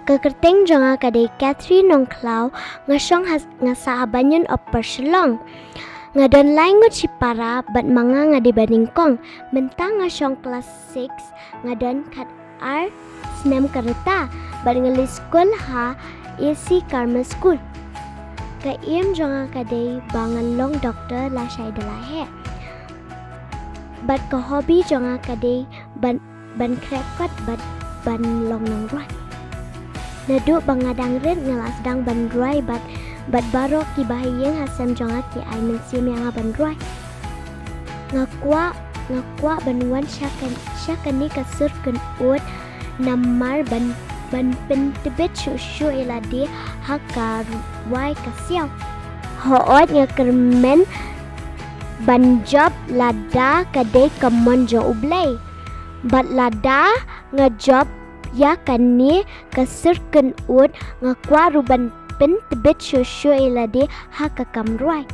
Kekerteng jonga kadai Catherine Nongkhlaw ngasong ngasahabanyon oper Shillong. Ngadon lain ngut Cipara bat manga ngadi baningkong. Mentang ngasong kelas 6 ngadon kat ar snem kereta bat ngali school ha isi karma school. Ka iem jonga kadai bangan long doktor la syai dalahe. Bat ke hobi jonga kadai ban krekot bat ban long nang ruat. Naduk bangadang red ngalas dang ban ruai bat barok ki bahayeng hasam jonga ki ai mensim yang ban ruai. Ngakwa banuan syakani Ka Sur Kynud namar ban pentebet syusyu iladi haka ruai kasiaw. Hoot ngakermen ban job lada kadai kamon jo ublay. Bat lada ngajob ya kani Ka Sur Kynud ngakwa ruban pentebet syusyu iladi haka kamruai.